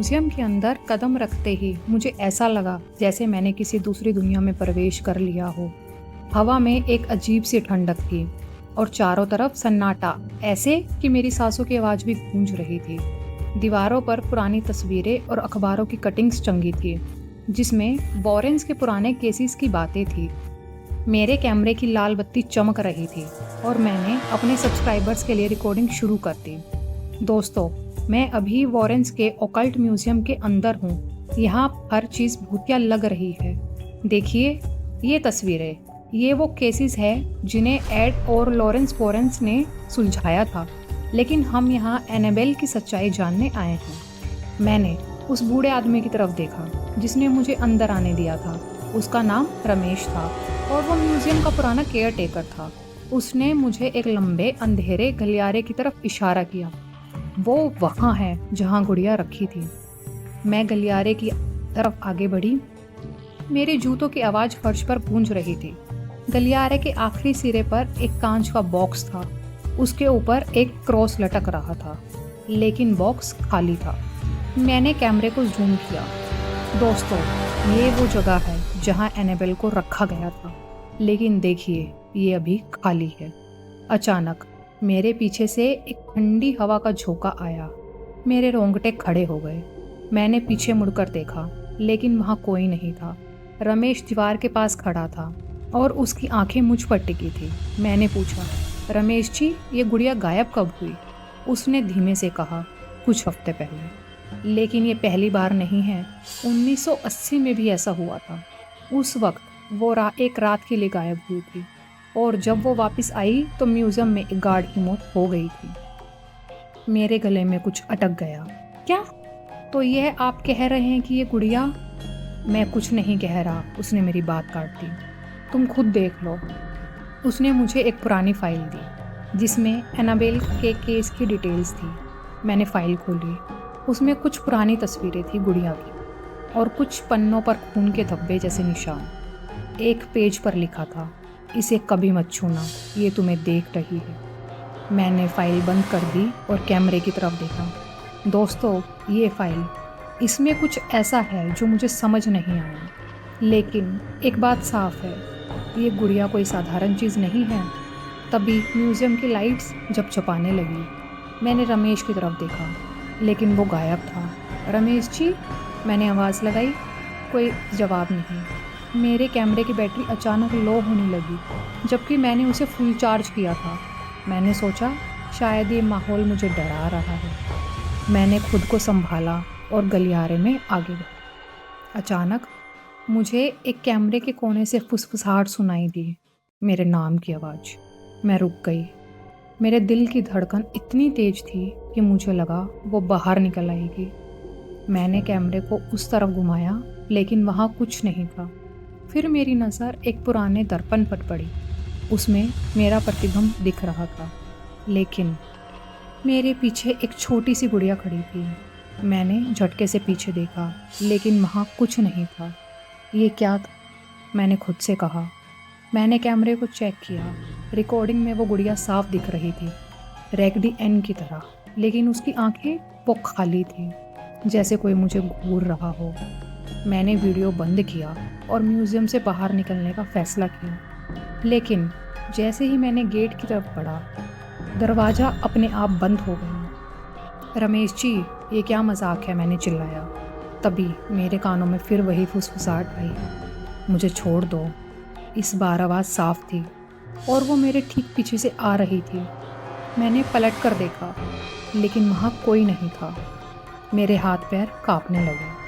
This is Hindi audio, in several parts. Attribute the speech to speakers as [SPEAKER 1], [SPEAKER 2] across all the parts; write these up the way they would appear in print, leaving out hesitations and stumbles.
[SPEAKER 1] म्यूजियम के अंदर कदम रखते ही मुझे ऐसा लगा जैसे मैंने किसी दूसरी दुनिया में प्रवेश कर लिया हो। हवा में एक अजीब सी ठंडक थी और चारों तरफ सन्नाटा, ऐसे कि मेरी सांसों की आवाज़ भी गूंज रही थी। दीवारों पर पुरानी तस्वीरें और अखबारों की कटिंग्स टंगी थी, जिसमें वॉरेन्स के पुराने केसेस की बातें थी। मेरे कैमरे की लाल बत्ती चमक रही थी और मैंने अपने सब्सक्राइबर्स के लिए रिकॉर्डिंग शुरू कर दी। दोस्तों, मैं अभी वॉरेन्स के ओकल्ट म्यूजियम के अंदर हूँ। यहाँ हर चीज़ भूतिया लग रही है। देखिए ये तस्वीरें, ये वो केसेस हैं जिन्हें एड और लॉरेंस वॉरेन्स ने सुलझाया था, लेकिन हम यहाँ एनाबेल की सच्चाई जानने आए हैं। मैंने उस बूढ़े आदमी की तरफ देखा जिसने मुझे अंदर आने दिया था। उसका नाम रमेश था और वो म्यूजियम का पुराना केयर टेकर था। उसने मुझे एक लंबे अंधेरे गलियारे की तरफ इशारा किया। वो वहाँ है जहाँ गुड़िया रखी थी। मैं गलियारे की तरफ आगे बढ़ी। मेरे जूतों की आवाज़ फर्श पर गूंज रही थी। गलियारे के आखिरी सिरे पर एक कांच का बॉक्स था। उसके ऊपर एक क्रॉस लटक रहा था, लेकिन बॉक्स खाली था। मैंने कैमरे को जूम किया। दोस्तों, ये वो जगह है जहाँ एनाबेल को रखा गया था, लेकिन देखिए ये अभी खाली है। अचानक मेरे पीछे से एक ठंडी हवा का झोंका आया। मेरे रोंगटे खड़े हो गए। मैंने पीछे मुड़कर देखा, लेकिन वहाँ कोई नहीं था। रमेश दीवार के पास खड़ा था और उसकी आंखें मुझ पर टिकी थी। मैंने पूछा, रमेश जी, ये गुड़िया गायब कब हुई? उसने धीमे से कहा, कुछ हफ्ते पहले। लेकिन ये पहली बार नहीं है। 1980 में भी ऐसा हुआ था। उस वक्त वो एक रात के लिए गायब हुई थी और जब वो वापस आई तो म्यूजियम में एक गार्ड की मौत हो गई थी। मेरे गले में कुछ अटक गया। क्या? तो यह आप कह रहे हैं कि ये गुड़िया? मैं कुछ नहीं कह रहा, उसने मेरी बात काट दी। तुम खुद देख लो। उसने मुझे एक पुरानी फाइल दी जिसमें एनाबेल के केस की डिटेल्स थी। मैंने फाइल खोली। उसमें कुछ पुरानी तस्वीरें थी गुड़िया की और कुछ पन्नों पर खून के धब्बे जैसे निशान। एक पेज पर लिखा था, इसे कभी मत छूना, ये तुम्हें देख रही है। मैंने फाइल बंद कर दी और कैमरे की तरफ देखा। दोस्तों, ये फाइल, इसमें कुछ ऐसा है जो मुझे समझ नहीं आया, लेकिन एक बात साफ है, ये गुड़िया कोई साधारण चीज़ नहीं है। तभी म्यूज़ियम की लाइट्स झपझपाने लगी। मैंने रमेश की तरफ देखा, लेकिन वो गायब था। रमेश जी, मैंने आवाज़ लगाई। कोई जवाब नहीं। मेरे कैमरे की बैटरी अचानक लो होने लगी, जबकि मैंने उसे फुल चार्ज किया था। मैंने सोचा शायद ये माहौल मुझे डरा रहा है। मैंने खुद को संभाला और गलियारे में आगे बढ़ा। अचानक मुझे एक कैमरे के कोने से फुसफुसाहट सुनाई दी, मेरे नाम की आवाज़। मैं रुक गई। मेरे दिल की धड़कन इतनी तेज थी कि मुझे लगा वो बाहर निकल आएगी। मैंने कैमरे को उस तरफ घुमाया, लेकिन वहाँ कुछ नहीं था। फिर मेरी नज़र एक पुराने दर्पण पर पड़ी। उसमें मेरा प्रतिबिंब दिख रहा था, लेकिन मेरे पीछे एक छोटी सी गुड़िया खड़ी थी। मैंने झटके से पीछे देखा, लेकिन वहाँ कुछ नहीं था। ये क्या था? मैंने खुद से कहा। मैंने कैमरे को चेक किया। रिकॉर्डिंग में वो गुड़िया साफ दिख रही थी, रैगडी एन की तरह, लेकिन उसकी आंखें वो खाली थी, जैसे कोई मुझे घूर रहा हो। मैंने वीडियो बंद किया और म्यूज़ियम से बाहर निकलने का फैसला किया, लेकिन जैसे ही मैंने गेट की तरफ बढ़ा, दरवाज़ा अपने आप बंद हो गया। रमेश जी, ये क्या मजाक है? मैंने चिल्लाया। तभी मेरे कानों में फिर वही फुसफुसाहट आई, मुझे छोड़ दो। इस बार आवाज़ साफ थी और वो मेरे ठीक पीछे से आ रही थी। मैंने पलट कर देखा, लेकिन वहाँ कोई नहीं था। मेरे हाथ पैर कांपने लगे।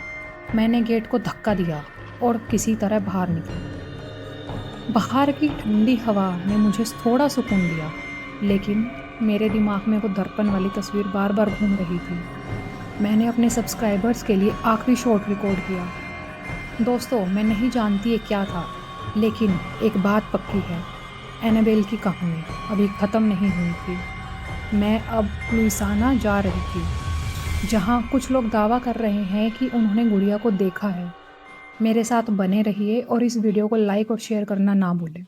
[SPEAKER 1] मैंने गेट को धक्का दिया और किसी तरह बाहर निकला। बाहर की ठंडी हवा ने मुझे थोड़ा सुकून दिया, लेकिन मेरे दिमाग में वो दर्पण वाली तस्वीर बार बार घूम रही थी। मैंने अपने सब्सक्राइबर्स के लिए आखिरी शॉट रिकॉर्ड किया। दोस्तों, मैं नहीं जानती ये क्या था, लेकिन एक बात पक्की है, एनाबेल की कहानी अभी ख़त्म नहीं हुई थी। मैं अब लुइसियाना जा रही थी, जहाँ कुछ लोग दावा कर रहे हैं कि उन्होंने गुड़िया को देखा है। मेरे साथ बने रहिए और इस वीडियो को लाइक और शेयर करना ना भूलें।